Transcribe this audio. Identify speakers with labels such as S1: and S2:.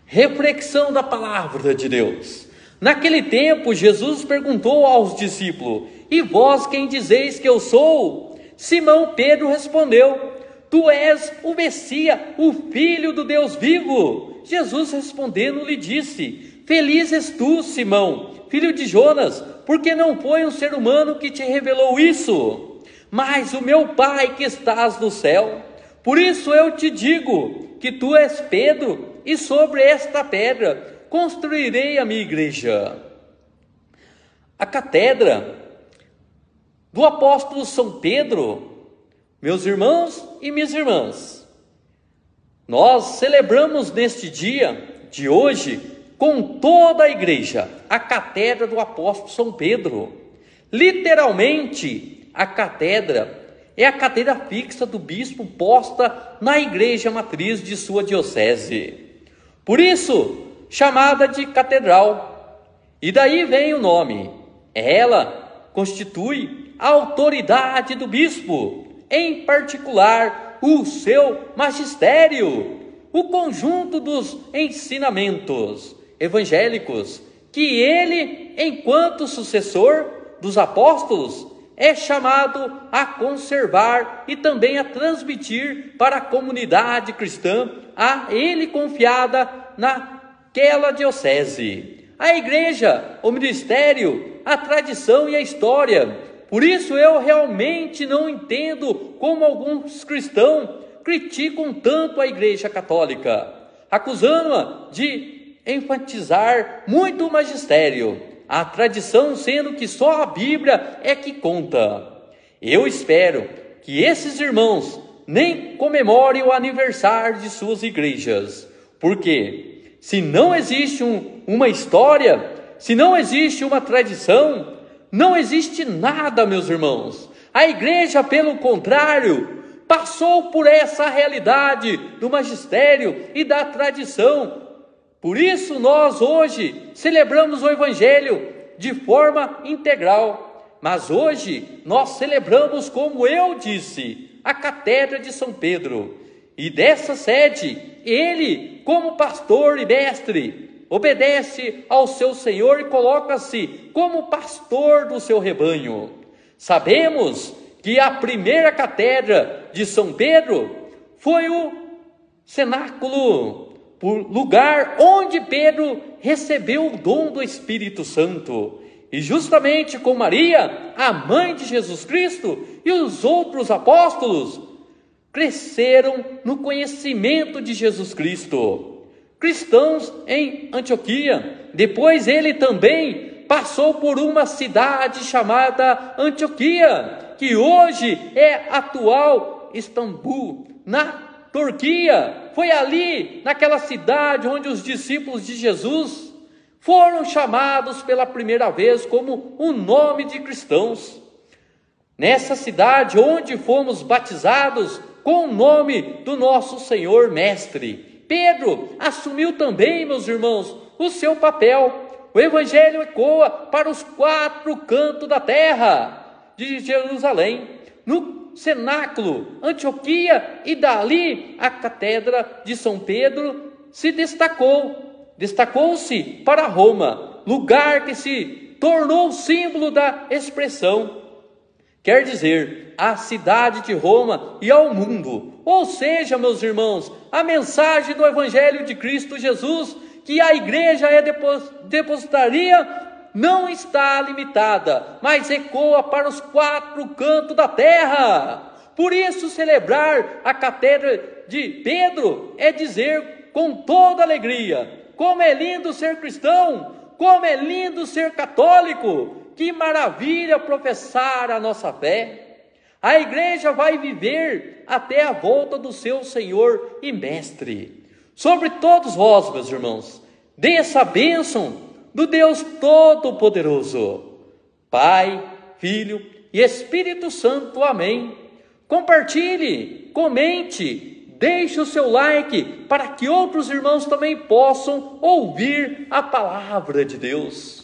S1: Reflexão da palavra de Deus. Naquele tempo, Jesus perguntou aos discípulos: E vós quem dizeis que eu sou? Simão Pedro respondeu: Tu és o Messias, o Filho do Deus vivo. Jesus respondendo lhe disse: Feliz és tu, Simão, filho de Jonas, porque não foi um ser humano que te revelou isso, mas o meu Pai que estás no céu. Por isso eu te digo que tu és Pedro, e sobre esta pedra construirei a minha igreja. A catedra do apóstolo São Pedro, meus irmãos e minhas irmãs, nós celebramos neste dia de hoje com toda a igreja a catedra do apóstolo São Pedro. Literalmente, a catedra é a cadeira fixa do bispo posta na igreja matriz de sua diocese. Por isso, chamada de catedral. E daí vem o nome. Ela constitui a autoridade do bispo, em particular o seu magistério, o conjunto dos ensinamentos evangélicos que ele, enquanto sucessor dos apóstolos, é chamado a conservar e também a transmitir para a comunidade cristã a ele confiada naquela diocese. A igreja, o ministério, a tradição e a história. Por isso eu realmente não entendo como alguns cristãos criticam tanto a igreja católica, acusando-a de enfatizar muito o magistério, a tradição, sendo que só a Bíblia é que conta. Eu espero que esses irmãos nem comemorem o aniversário de suas igrejas, porque se não existe uma história, se não existe uma tradição, não existe nada, meus irmãos. A igreja, pelo contrário, passou por essa realidade do magistério e da tradição. Por isso nós hoje celebramos o Evangelho de forma integral. Mas hoje nós celebramos, como eu disse, a catedra de São Pedro. E dessa sede, ele, como pastor e mestre, obedece ao seu Senhor e coloca-se como pastor do seu rebanho. Sabemos que a primeira catedra de São Pedro foi o cenáculo, o lugar onde Pedro recebeu o dom do Espírito Santo. E justamente com Maria, a mãe de Jesus Cristo, e os outros apóstolos, cresceram no conhecimento de Jesus Cristo. Cristãos em Antioquia. Depois ele também passou por uma cidade chamada Antioquia, que hoje é atual Istambul, na Turquia. Foi ali, naquela cidade, onde os discípulos de Jesus foram chamados pela primeira vez como o nome de cristãos. Nessa cidade onde fomos batizados com o nome do nosso Senhor Mestre, Pedro assumiu também, meus irmãos, o seu papel. O Evangelho ecoa para os 4 cantos da terra de Jerusalém, no cenáculo, Antioquia, e dali a catedra de São Pedro se destacou-se para Roma, lugar que se tornou símbolo da expressão, quer dizer, a cidade de Roma e ao mundo. Ou seja, meus irmãos, a mensagem do Evangelho de Cristo Jesus, que a igreja é depositaria, não está limitada, mas ecoa para os 4 cantos da terra. Por isso, celebrar a catedra de Pedro é dizer com toda alegria: como é lindo ser cristão, como é lindo ser católico, que maravilha professar a nossa fé. A igreja vai viver até a volta do seu Senhor e Mestre. Sobre todos vós, meus irmãos, dê essa bênção do Deus Todo-Poderoso, Pai, Filho e Espírito Santo. Amém. Compartilhe, comente, deixe o seu like para que outros irmãos também possam ouvir a palavra de Deus.